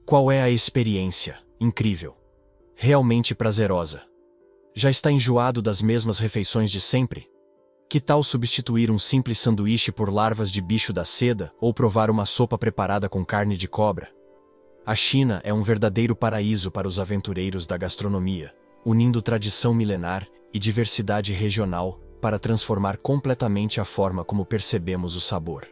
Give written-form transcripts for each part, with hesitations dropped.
Qual é a experiência? Incrível. Realmente prazerosa. Já está enjoado das mesmas refeições de sempre? Que tal substituir um simples sanduíche por larvas de bicho da seda ou provar uma sopa preparada com carne de cobra? A China é um verdadeiro paraíso para os aventureiros da gastronomia, unindo tradição milenar e diversidade regional para transformar completamente a forma como percebemos o sabor.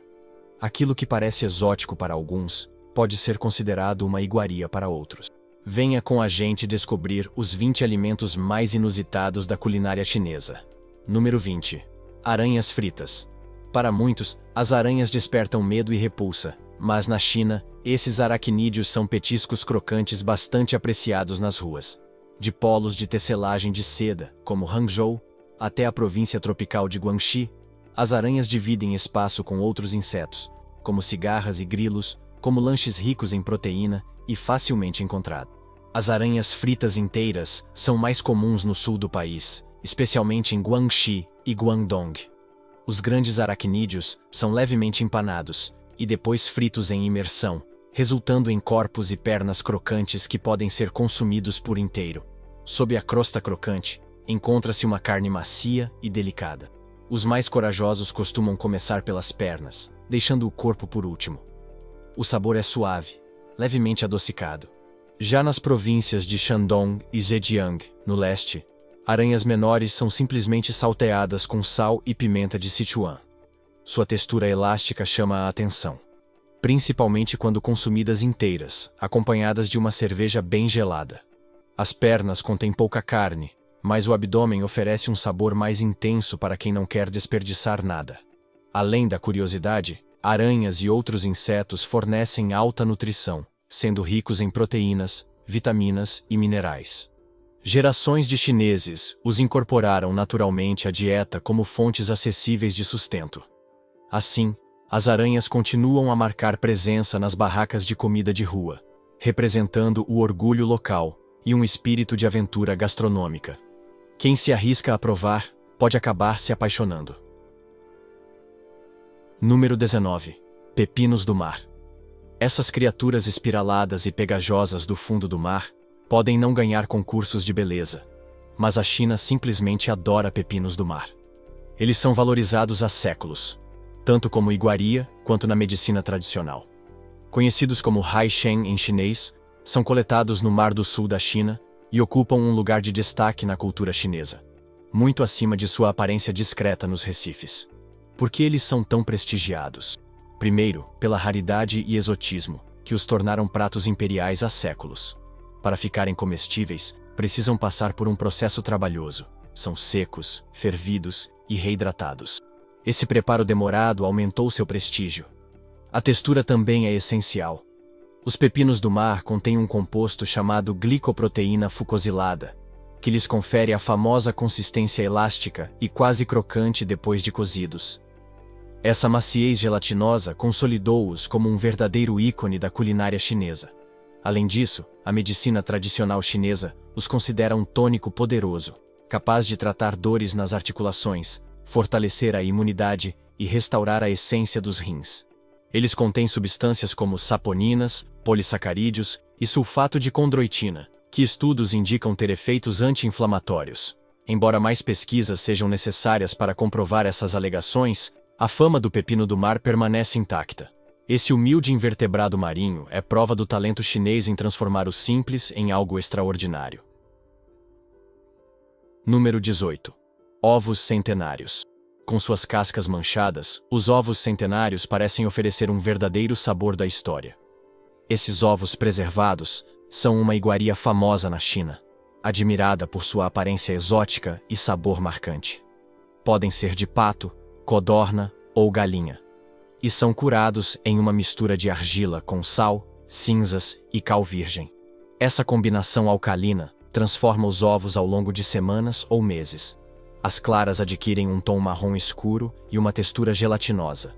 Aquilo que parece exótico para alguns pode ser considerado uma iguaria para outros. Venha com a gente descobrir os 20 alimentos mais inusitados da culinária chinesa. Número 20. Aranhas fritas. Para muitos, as aranhas despertam medo e repulsa, mas na China, esses aracnídeos são petiscos crocantes bastante apreciados nas ruas. De polos de tecelagem de seda, como Hangzhou, até a província tropical de Guangxi, as aranhas dividem espaço com outros insetos, como cigarras e grilos, como lanches ricos em proteína e facilmente encontrado. As aranhas fritas inteiras são mais comuns no sul do país, especialmente em Guangxi e Guangdong. Os grandes aracnídeos são levemente empanados e depois fritos em imersão, resultando em corpos e pernas crocantes que podem ser consumidos por inteiro. Sob a crosta crocante, encontra-se uma carne macia e delicada. Os mais corajosos costumam começar pelas pernas, deixando o corpo por último. O sabor é suave, levemente adocicado. Já nas províncias de Shandong e Zhejiang, no leste, aranhas menores são simplesmente salteadas com sal e pimenta de Sichuan. Sua textura elástica chama a atenção, principalmente quando consumidas inteiras, acompanhadas de uma cerveja bem gelada. As pernas contêm pouca carne, mas o abdômen oferece um sabor mais intenso para quem não quer desperdiçar nada. Além da curiosidade, aranhas e outros insetos fornecem alta nutrição, sendo ricos em proteínas, vitaminas e minerais. Gerações de chineses os incorporaram naturalmente à dieta como fontes acessíveis de sustento. Assim, as aranhas continuam a marcar presença nas barracas de comida de rua, representando o orgulho local e um espírito de aventura gastronômica. Quem se arrisca a provar pode acabar se apaixonando. Número 19. Pepinos do mar. Essas criaturas espiraladas e pegajosas do fundo do mar podem não ganhar concursos de beleza, mas a China simplesmente adora pepinos do mar. Eles são valorizados há séculos, tanto como iguaria quanto na medicina tradicional. Conhecidos como haishen em chinês, são coletados no Mar do Sul da China e ocupam um lugar de destaque na cultura chinesa, muito acima de sua aparência discreta nos recifes. Por que eles são tão prestigiados? Primeiro, pela raridade e exotismo, que os tornaram pratos imperiais há séculos. Para ficarem comestíveis, precisam passar por um processo trabalhoso. São secos, fervidos e reidratados. Esse preparo demorado aumentou seu prestígio. A textura também é essencial. Os pepinos do mar contêm um composto chamado glicoproteína fucosilada, que lhes confere a famosa consistência elástica e quase crocante depois de cozidos. Essa maciez gelatinosa consolidou-os como um verdadeiro ícone da culinária chinesa. Além disso, a medicina tradicional chinesa os considera um tônico poderoso, capaz de tratar dores nas articulações, fortalecer a imunidade e restaurar a essência dos rins. Eles contêm substâncias como saponinas, polissacarídeos e sulfato de condroitina, que estudos indicam ter efeitos anti-inflamatórios. Embora mais pesquisas sejam necessárias para comprovar essas alegações, a fama do pepino do mar permanece intacta. Esse humilde invertebrado marinho é prova do talento chinês em transformar o simples em algo extraordinário. Número 18. Ovos centenários. Com suas cascas manchadas, os ovos centenários parecem oferecer um verdadeiro sabor da história. Esses ovos preservados são uma iguaria famosa na China, admirada por sua aparência exótica e sabor marcante. Podem ser de pato, codorna ou galinha, e são curados em uma mistura de argila com sal, cinzas e cal virgem. Essa combinação alcalina transforma os ovos ao longo de semanas ou meses. As claras adquirem um tom marrom escuro e uma textura gelatinosa.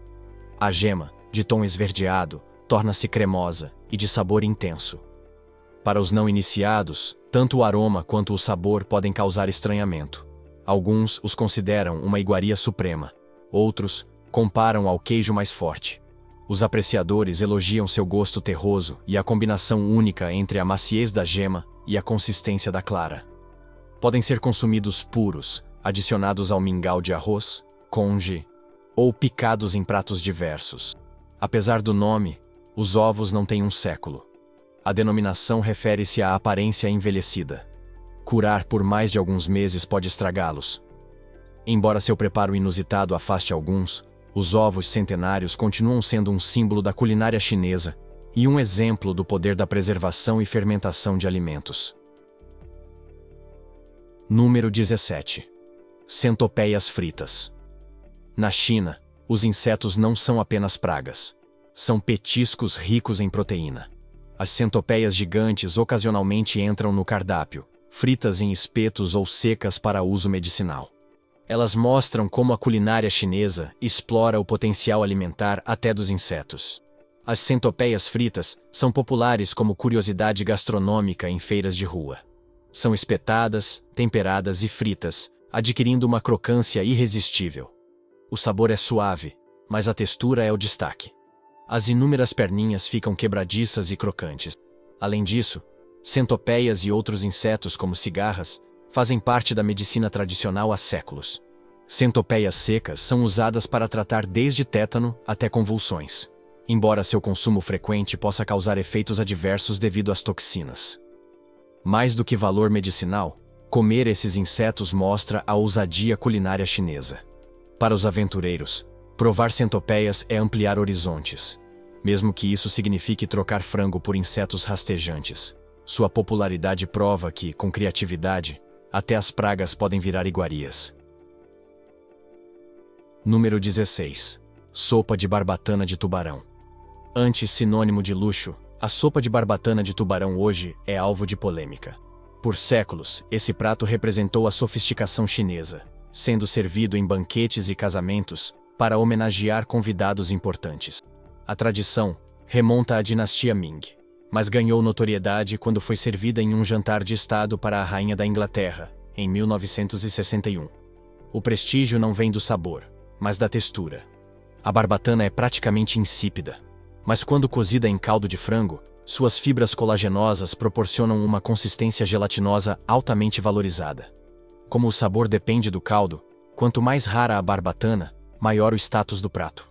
A gema, de tom esverdeado, torna-se cremosa e de sabor intenso. Para os não iniciados, tanto o aroma quanto o sabor podem causar estranhamento. Alguns os consideram uma iguaria suprema. Outros comparam ao queijo mais forte. Os apreciadores elogiam seu gosto terroso e a combinação única entre a maciez da gema e a consistência da clara. Podem ser consumidos puros, adicionados ao mingau de arroz, congee, ou picados em pratos diversos. Apesar do nome, os ovos não têm um século. A denominação refere-se à aparência envelhecida. Curar por mais de alguns meses pode estragá-los. Embora seu preparo inusitado afaste alguns, os ovos centenários continuam sendo um símbolo da culinária chinesa e um exemplo do poder da preservação e fermentação de alimentos. Número 17. Centopeias fritas. Na China, os insetos não são apenas pragas. São petiscos ricos em proteína. As centopeias gigantes ocasionalmente entram no cardápio, fritas em espetos ou secas para uso medicinal. Elas mostram como a culinária chinesa explora o potencial alimentar até dos insetos. As centopeias fritas são populares como curiosidade gastronômica em feiras de rua. São espetadas, temperadas e fritas, adquirindo uma crocância irresistível. O sabor é suave, mas a textura é o destaque. As inúmeras perninhas ficam quebradiças e crocantes. Além disso, centopeias e outros insetos como cigarras fazem parte da medicina tradicional há séculos. Centopeias secas são usadas para tratar desde tétano até convulsões, embora seu consumo frequente possa causar efeitos adversos devido às toxinas. Mais do que valor medicinal, comer esses insetos mostra a ousadia culinária chinesa. Para os aventureiros, provar centopeias é ampliar horizontes, mesmo que isso signifique trocar frango por insetos rastejantes. Sua popularidade prova que, com criatividade, até as pragas podem virar iguarias. Número 16. Sopa de barbatana de tubarão. Antes sinônimo de luxo, a sopa de barbatana de tubarão hoje é alvo de polêmica. Por séculos, esse prato representou a sofisticação chinesa, sendo servido em banquetes e casamentos para homenagear convidados importantes. A tradição remonta à dinastia Ming, mas ganhou notoriedade quando foi servida em um jantar de estado para a rainha da Inglaterra, em 1961. O prestígio não vem do sabor, mas da textura. A barbatana é praticamente insípida, mas quando cozida em caldo de frango, suas fibras colagenosas proporcionam uma consistência gelatinosa altamente valorizada. Como o sabor depende do caldo, quanto mais rara a barbatana, maior o status do prato.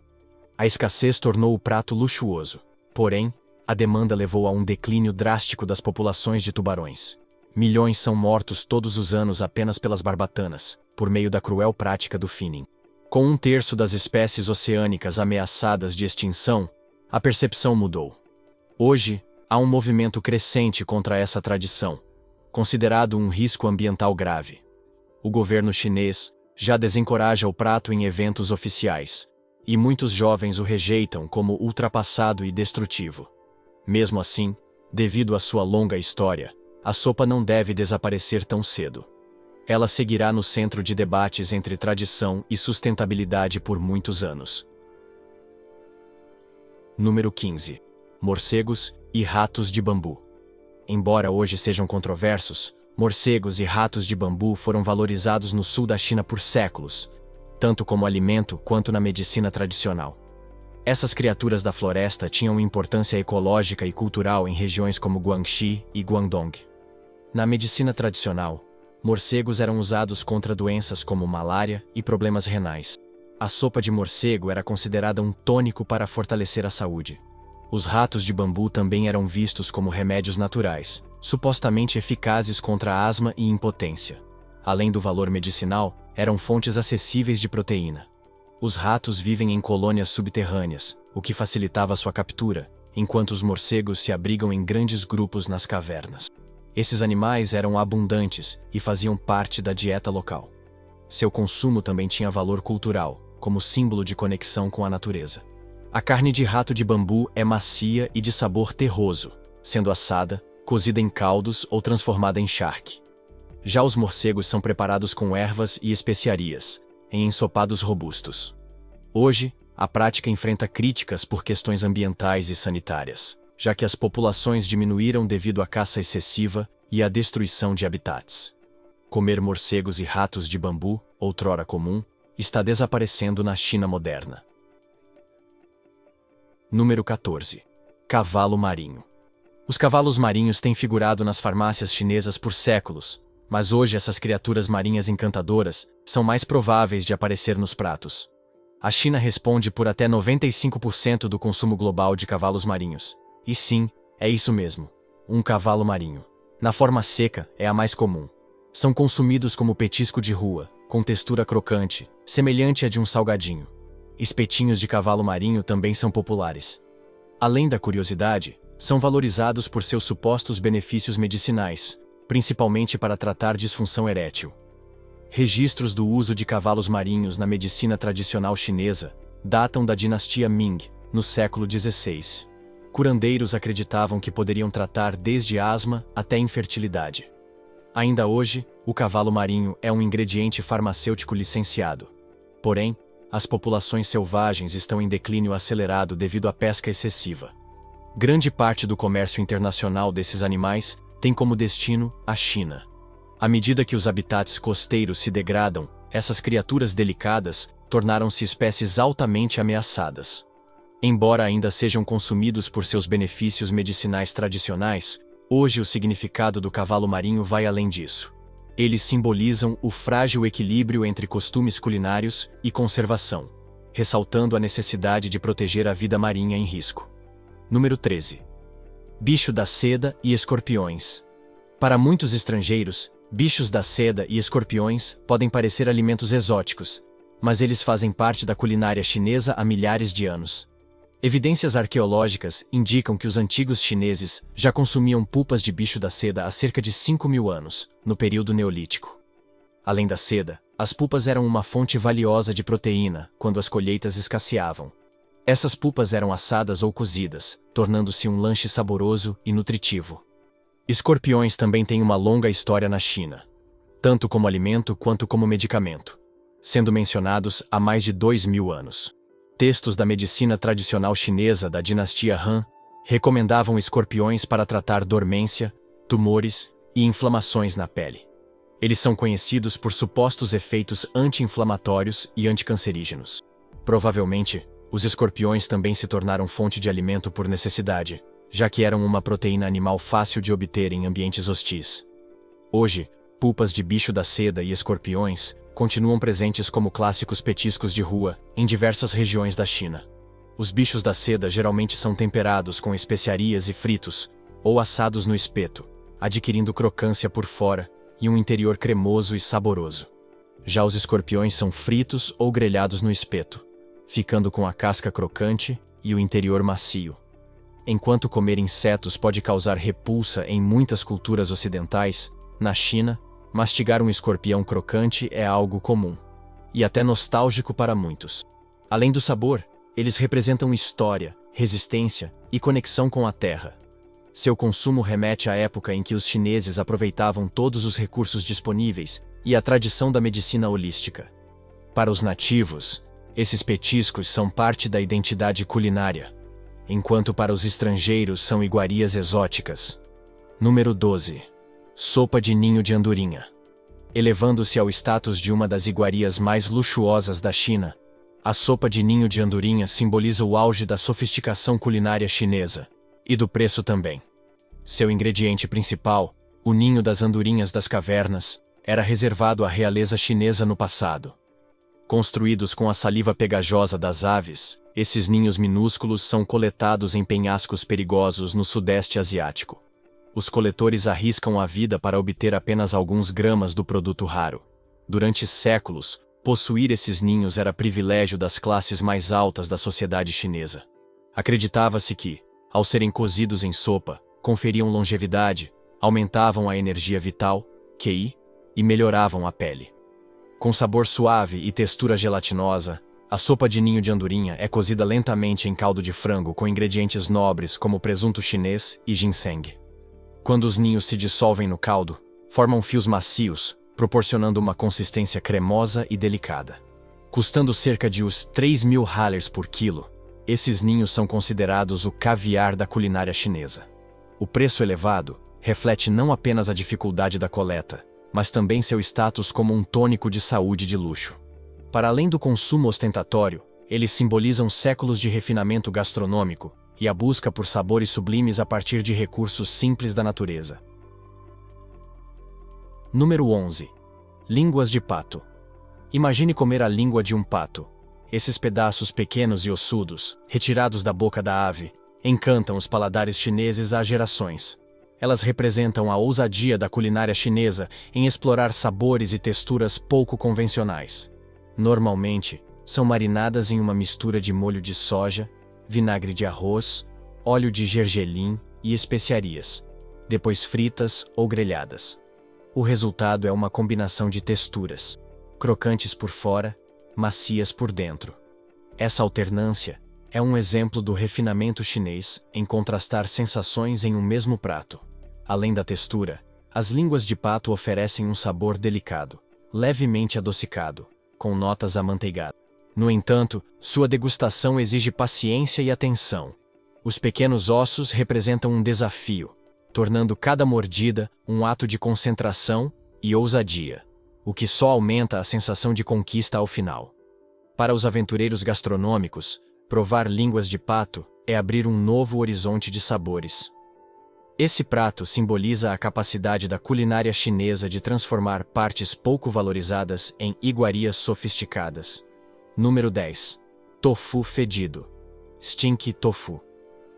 A escassez tornou o prato luxuoso, porém, a demanda levou a um declínio drástico das populações de tubarões. Milhões são mortos todos os anos apenas pelas barbatanas, por meio da cruel prática do finning. Com 1/3 das espécies oceânicas ameaçadas de extinção, a percepção mudou. Hoje, há um movimento crescente contra essa tradição, considerado um risco ambiental grave. O governo chinês já desencoraja o prato em eventos oficiais, e muitos jovens o rejeitam como ultrapassado e destrutivo. Mesmo assim, devido à sua longa história, a sopa não deve desaparecer tão cedo. Ela seguirá no centro de debates entre tradição e sustentabilidade por muitos anos. Número 15. Morcegos e ratos de bambu. Embora hoje sejam controversos, morcegos e ratos de bambu foram valorizados no sul da China por séculos, tanto como alimento quanto na medicina tradicional. Essas criaturas da floresta tinham importância ecológica e cultural em regiões como Guangxi e Guangdong. Na medicina tradicional, morcegos eram usados contra doenças como malária e problemas renais. A sopa de morcego era considerada um tônico para fortalecer a saúde. Os ratos de bambu também eram vistos como remédios naturais, supostamente eficazes contra a asma e impotência. Além do valor medicinal, eram fontes acessíveis de proteína. Os ratos vivem em colônias subterrâneas, o que facilitava sua captura, enquanto os morcegos se abrigam em grandes grupos nas cavernas. Esses animais eram abundantes e faziam parte da dieta local. Seu consumo também tinha valor cultural, como símbolo de conexão com a natureza. A carne de rato de bambu é macia e de sabor terroso, sendo assada, cozida em caldos ou transformada em charque. Já os morcegos são preparados com ervas e especiarias, em ensopados robustos. Hoje, a prática enfrenta críticas por questões ambientais e sanitárias, já que as populações diminuíram devido à caça excessiva e à destruição de habitats. Comer morcegos e ratos de bambu, outrora comum, está desaparecendo na China moderna. Número 14. Cavalo marinho. Os cavalos marinhos têm figurado nas farmácias chinesas por séculos, mas hoje essas criaturas marinhas encantadoras são mais prováveis de aparecer nos pratos. A China responde por até 95% do consumo global de cavalos marinhos. E sim, é isso mesmo, um cavalo marinho. Na forma seca, é a mais comum. São consumidos como petisco de rua, com textura crocante, semelhante à de um salgadinho. Espetinhos de cavalo marinho também são populares. Além da curiosidade, são valorizados por seus supostos benefícios medicinais, principalmente para tratar disfunção erétil. Registros do uso de cavalos marinhos na medicina tradicional chinesa datam da dinastia Ming, no século XVI. Curandeiros acreditavam que poderiam tratar desde asma até infertilidade. Ainda hoje, o cavalo marinho é um ingrediente farmacêutico licenciado. Porém, as populações selvagens estão em declínio acelerado devido à pesca excessiva. Grande parte do comércio internacional desses animais tem como destino a China. À medida que os habitats costeiros se degradam, essas criaturas delicadas tornaram-se espécies altamente ameaçadas. Embora ainda sejam consumidos por seus benefícios medicinais tradicionais, hoje o significado do cavalo marinho vai além disso. Eles simbolizam o frágil equilíbrio entre costumes culinários e conservação, ressaltando a necessidade de proteger a vida marinha em risco. Número 13. Bicho da seda e escorpiões. Para muitos estrangeiros, bichos da seda e escorpiões podem parecer alimentos exóticos, mas eles fazem parte da culinária chinesa há milhares de anos. Evidências arqueológicas indicam que os antigos chineses já consumiam pulpas de bicho da seda há cerca de 5.000 anos, no período neolítico. Além da seda, as pulpas eram uma fonte valiosa de proteína quando as colheitas escasseavam. Essas pulpas eram assadas ou cozidas, tornando-se um lanche saboroso e nutritivo. Escorpiões também têm uma longa história na China, tanto como alimento quanto como medicamento, sendo mencionados há mais de 2.000 anos. Textos da medicina tradicional chinesa da dinastia Han recomendavam escorpiões para tratar dormência, tumores e inflamações na pele. Eles são conhecidos por supostos efeitos anti-inflamatórios e anticancerígenos. Provavelmente, os escorpiões também se tornaram fonte de alimento por necessidade, já que eram uma proteína animal fácil de obter em ambientes hostis. Hoje, pulpas de bicho da seda e escorpiões continuam presentes como clássicos petiscos de rua em diversas regiões da China. Os bichos da seda geralmente são temperados com especiarias e fritos, ou assados no espeto, adquirindo crocância por fora e um interior cremoso e saboroso. Já os escorpiões são fritos ou grelhados no espeto, ficando com a casca crocante e o interior macio. Enquanto comer insetos pode causar repulsa em muitas culturas ocidentais, na China, mastigar um escorpião crocante é algo comum, e até nostálgico para muitos. Além do sabor, eles representam história, resistência e conexão com a terra. Seu consumo remete à época em que os chineses aproveitavam todos os recursos disponíveis e a tradição da medicina holística. Para os nativos, esses petiscos são parte da identidade culinária, enquanto para os estrangeiros são iguarias exóticas. Número 12. Sopa de ninho de andorinha. Elevando-se ao status de uma das iguarias mais luxuosas da China, a sopa de ninho de andorinha simboliza o auge da sofisticação culinária chinesa, e do preço também. Seu ingrediente principal, o ninho das andorinhas das cavernas, era reservado à realeza chinesa no passado. Construídos com a saliva pegajosa das aves, esses ninhos minúsculos são coletados em penhascos perigosos no Sudeste Asiático. Os coletores arriscam a vida para obter apenas alguns gramas do produto raro. Durante séculos, possuir esses ninhos era privilégio das classes mais altas da sociedade chinesa. Acreditava-se que, ao serem cozidos em sopa, conferiam longevidade, aumentavam a energia vital, QI, e melhoravam a pele. Com sabor suave e textura gelatinosa, a sopa de ninho de andorinha é cozida lentamente em caldo de frango com ingredientes nobres como presunto chinês e ginseng. Quando os ninhos se dissolvem no caldo, formam fios macios, proporcionando uma consistência cremosa e delicada. Custando cerca de uns 3.000 hallers por quilo, esses ninhos são considerados o caviar da culinária chinesa. O preço elevado reflete não apenas a dificuldade da coleta, mas também seu status como um tônico de saúde de luxo. Para além do consumo ostentatório, Eles simbolizam séculos de refinamento gastronômico e a busca por sabores sublimes a partir de recursos simples da natureza. Número 11. Línguas de pato. Imagine comer a língua de um pato. Esses pedaços pequenos e ossudos, retirados da boca da ave, encantam os paladares chineses há gerações. Elas representam a ousadia da culinária chinesa em explorar sabores e texturas pouco convencionais. Normalmente, são marinadas em uma mistura de molho de soja, vinagre de arroz, óleo de gergelim e especiarias, depois fritas ou grelhadas. O resultado é uma combinação de texturas, crocantes por fora, macias por dentro. Essa alternância é um exemplo do refinamento chinês em contrastar sensações em um mesmo prato. Além da textura, as línguas de pato oferecem um sabor delicado, levemente adocicado, com notas amanteigadas. No entanto, sua degustação exige paciência e atenção. Os pequenos ossos representam um desafio, tornando cada mordida um ato de concentração e ousadia, o que só aumenta a sensação de conquista ao final. Para os aventureiros gastronômicos, provar línguas de pato é abrir um novo horizonte de sabores. Esse prato simboliza a capacidade da culinária chinesa de transformar partes pouco valorizadas em iguarias sofisticadas. Número 10. Tofu fedido. Stinky tofu.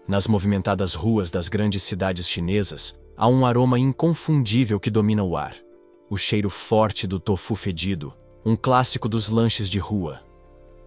Nas movimentadas ruas das grandes cidades chinesas, há um aroma inconfundível que domina o ar. O cheiro forte do tofu fedido, um clássico dos lanches de rua.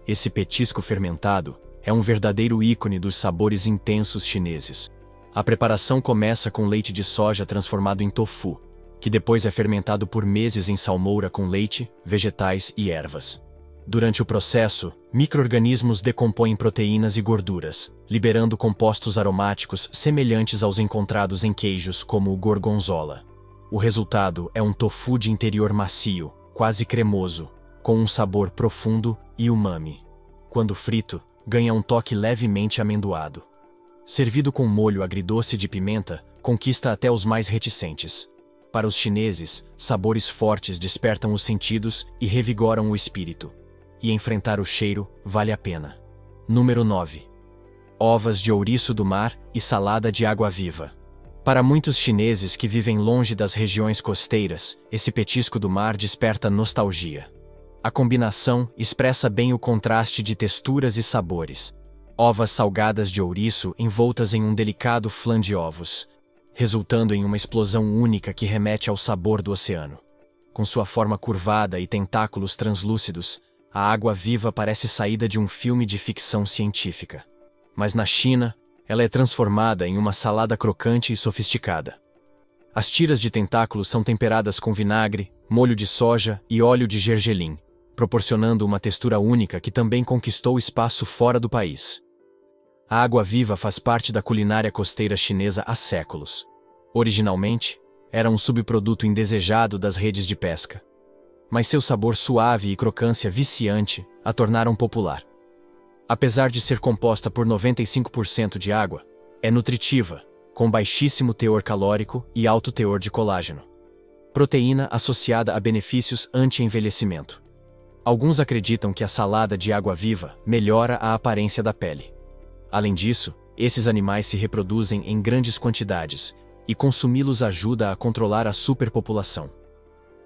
Esse petisco fermentado é um verdadeiro ícone dos sabores intensos chineses. A preparação começa com leite de soja transformado em tofu, que depois é fermentado por meses em salmoura com leite, vegetais e ervas. Durante o processo, micro-organismos decompõem proteínas e gorduras, liberando compostos aromáticos semelhantes aos encontrados em queijos como o gorgonzola. O resultado é um tofu de interior macio, quase cremoso, com um sabor profundo e umami. Quando frito, ganha um toque levemente amendoado. Servido com molho agridoce de pimenta, conquista até os mais reticentes. Para os chineses, sabores fortes despertam os sentidos e revigoram o espírito. E enfrentar o cheiro vale a pena. Número 9. Ovas de ouriço do mar e salada de água-viva. Para muitos chineses que vivem longe das regiões costeiras, esse petisco do mar desperta nostalgia. A combinação expressa bem o contraste de texturas e sabores. Ovas salgadas de ouriço envoltas em um delicado flan de ovos, resultando em uma explosão única que remete ao sabor do oceano. Com sua forma curvada e tentáculos translúcidos, a água-viva parece saída de um filme de ficção científica. Mas na China, ela é transformada em uma salada crocante e sofisticada. As tiras de tentáculos são temperadas com vinagre, molho de soja e óleo de gergelim, proporcionando uma textura única que também conquistou espaço fora do país. A água-viva faz parte da culinária costeira chinesa há séculos. Originalmente, era um subproduto indesejado das redes de pesca. Mas seu sabor suave e crocância viciante a tornaram popular. Apesar de ser composta por 95% de água, é nutritiva, com baixíssimo teor calórico e alto teor de colágeno. Proteína associada a benefícios anti-envelhecimento. Alguns acreditam que a salada de água-viva melhora a aparência da pele. Além disso, esses animais se reproduzem em grandes quantidades, e consumi-los ajuda a controlar a superpopulação.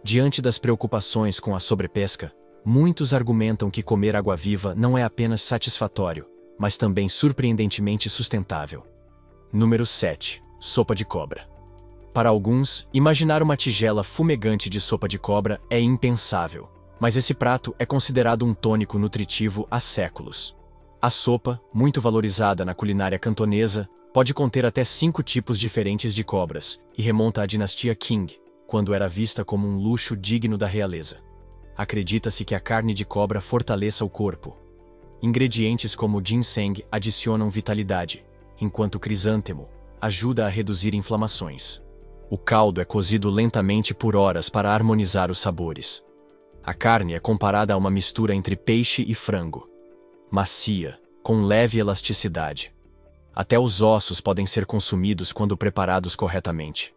Diante das preocupações com a sobrepesca, muitos argumentam que comer água-viva não é apenas satisfatório, mas também surpreendentemente sustentável. Número 7. Sopa de cobra. Para alguns, imaginar uma tigela fumegante de sopa de cobra é impensável, mas esse prato é considerado um tônico nutritivo há séculos. A sopa, muito valorizada na culinária cantonesa, pode conter até 5 tipos diferentes de cobras e remonta à dinastia Qing, quando era vista como um luxo digno da realeza. Acredita-se que a carne de cobra fortaleça o corpo. Ingredientes como ginseng adicionam vitalidade, enquanto o crisântemo ajuda a reduzir inflamações. O caldo é cozido lentamente por horas para harmonizar os sabores. A carne é comparada a uma mistura entre peixe e frango. Macia, com leve elasticidade. Até os ossos podem ser consumidos quando preparados corretamente.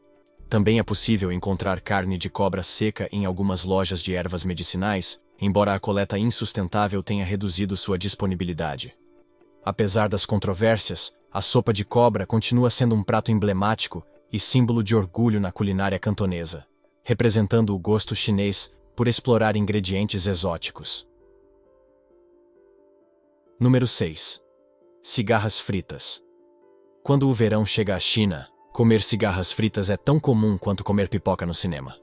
Também é possível encontrar carne de cobra seca em algumas lojas de ervas medicinais, embora a coleta insustentável tenha reduzido sua disponibilidade. Apesar das controvérsias, a sopa de cobra continua sendo um prato emblemático e símbolo de orgulho na culinária cantonesa, representando o gosto chinês por explorar ingredientes exóticos. Número 6. Cigarras fritas. Quando o verão chega à China, comer cigarras fritas é tão comum quanto comer pipoca no cinema.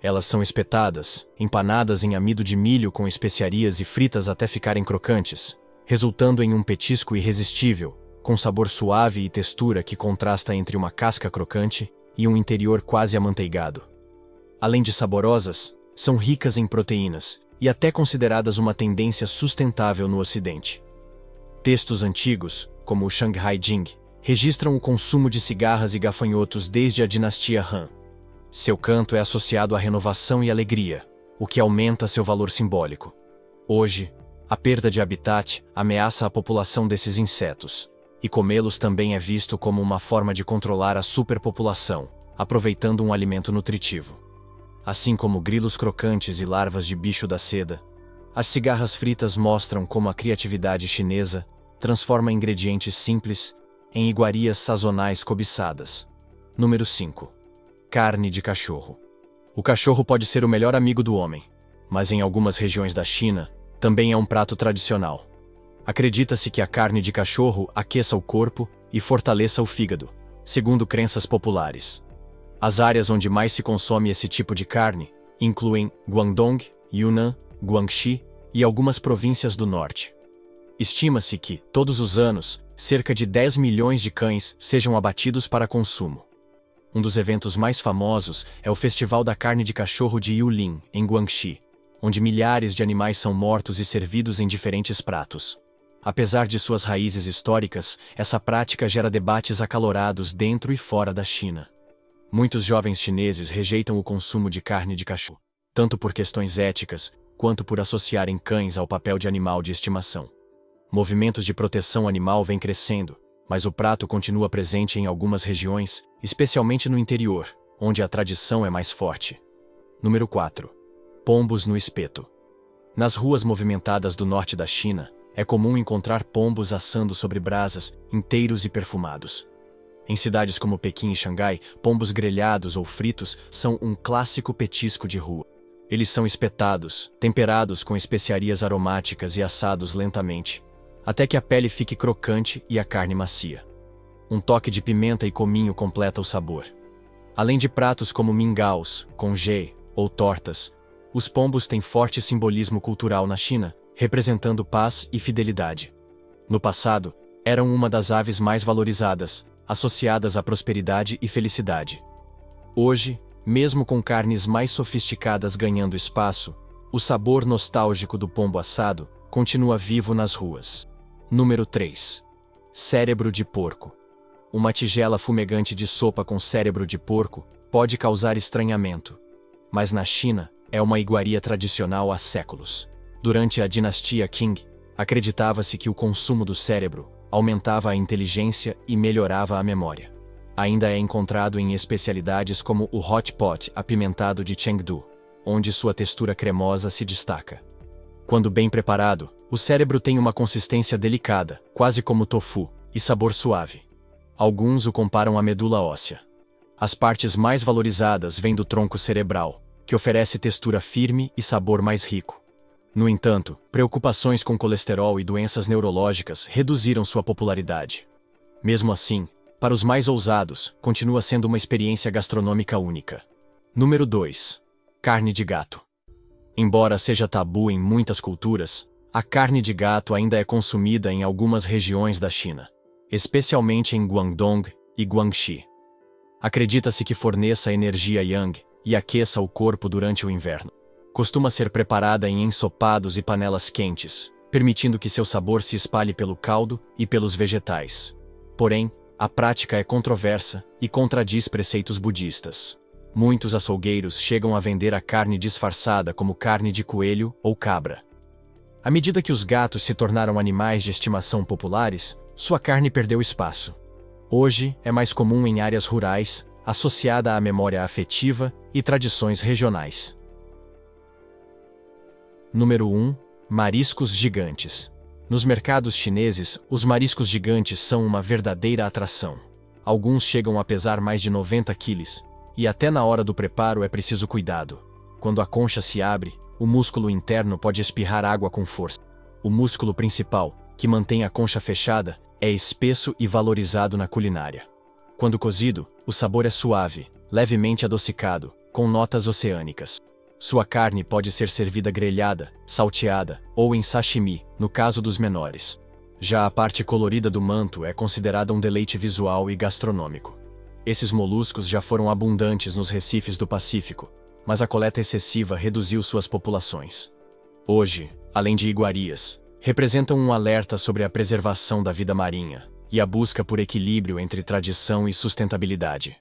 Elas são espetadas, empanadas em amido de milho com especiarias e fritas até ficarem crocantes, resultando em um petisco irresistível, com sabor suave e textura que contrasta entre uma casca crocante e um interior quase amanteigado. Além de saborosas, são ricas em proteínas e até consideradas uma tendência sustentável no Ocidente. Textos antigos, como o Shanghai Jing, registram o consumo de cigarras e gafanhotos desde a dinastia Han. Seu canto é associado à renovação e alegria, o que aumenta seu valor simbólico. Hoje, a perda de habitat ameaça a população desses insetos, e comê-los também é visto como uma forma de controlar a superpopulação, aproveitando um alimento nutritivo. Assim como grilos crocantes e larvas de bicho da seda, as cigarras fritas mostram como a criatividade chinesa transforma ingredientes simples em iguarias sazonais cobiçadas. Número 5. Carne de cachorro. O cachorro pode ser o melhor amigo do homem, mas em algumas regiões da China, também é um prato tradicional. Acredita-se que a carne de cachorro aqueça o corpo e fortaleça o fígado, segundo crenças populares. As áreas onde mais se consome esse tipo de carne incluem Guangdong, Yunnan, Guangxi e algumas províncias do norte. Estima-se que, todos os anos, cerca de 10 milhões de cães sejam abatidos para consumo. Um dos eventos mais famosos é o Festival da Carne de Cachorro de Yulin, em Guangxi, onde milhares de animais são mortos e servidos em diferentes pratos. Apesar de suas raízes históricas, essa prática gera debates acalorados dentro e fora da China. Muitos jovens chineses rejeitam o consumo de carne de cachorro, tanto por questões éticas, quanto por associarem cães ao papel de animal de estimação. Movimentos de proteção animal vêm crescendo, mas o prato continua presente em algumas regiões, especialmente no interior, onde a tradição é mais forte. Número 4. Pombos no espeto. Nas ruas movimentadas do norte da China, é comum encontrar pombos assando sobre brasas, inteiros e perfumados. Em cidades como Pequim e Xangai, pombos grelhados ou fritos são um clássico petisco de rua. Eles são espetados, temperados com especiarias aromáticas e assados lentamente, até que a pele fique crocante e a carne macia. Um toque de pimenta e cominho completa o sabor. Além de pratos como mingaus, congee ou tortas, os pombos têm forte simbolismo cultural na China, representando paz e fidelidade. No passado, eram uma das aves mais valorizadas, associadas à prosperidade e felicidade. Hoje, mesmo com carnes mais sofisticadas ganhando espaço, o sabor nostálgico do pombo assado continua vivo nas ruas. Número 3. Cérebro de porco. Uma tigela fumegante de sopa com cérebro de porco pode causar estranhamento, mas na China é uma iguaria tradicional há séculos. Durante a dinastia Qing, acreditava-se que o consumo do cérebro aumentava a inteligência e melhorava a memória. Ainda é encontrado em especialidades como o hot pot apimentado de Chengdu, onde sua textura cremosa se destaca. Quando bem preparado, o cérebro tem uma consistência delicada, quase como tofu, e sabor suave. Alguns o comparam à medula óssea. As partes mais valorizadas vêm do tronco cerebral, que oferece textura firme e sabor mais rico. No entanto, preocupações com colesterol e doenças neurológicas reduziram sua popularidade. Mesmo assim, para os mais ousados, continua sendo uma experiência gastronômica única. Número 2. Carne de gato. Embora seja tabu em muitas culturas, a carne de gato ainda é consumida em algumas regiões da China, especialmente em Guangdong e Guangxi. Acredita-se que forneça energia yang e aqueça o corpo durante o inverno. Costuma ser preparada em ensopados e panelas quentes, permitindo que seu sabor se espalhe pelo caldo e pelos vegetais. Porém, a prática é controversa e contradiz preceitos budistas. Muitos açougueiros chegam a vender a carne disfarçada como carne de coelho ou cabra. À medida que os gatos se tornaram animais de estimação populares, sua carne perdeu espaço. Hoje é mais comum em áreas rurais, associada à memória afetiva e tradições regionais. Número 1. Mariscos gigantes. Nos mercados chineses, os mariscos gigantes são uma verdadeira atração. Alguns chegam a pesar mais de 90 quilos, e até na hora do preparo é preciso cuidado. Quando a concha se abre, o músculo interno pode espirrar água com força. O músculo principal, que mantém a concha fechada, é espesso e valorizado na culinária. Quando cozido, o sabor é suave, levemente adocicado, com notas oceânicas. Sua carne pode ser servida grelhada, salteada ou em sashimi, no caso dos menores. Já a parte colorida do manto é considerada um deleite visual e gastronômico. Esses moluscos já foram abundantes nos recifes do Pacífico, mas a coleta excessiva reduziu suas populações. Hoje, além de iguarias, representam um alerta sobre a preservação da vida marinha e a busca por equilíbrio entre tradição e sustentabilidade.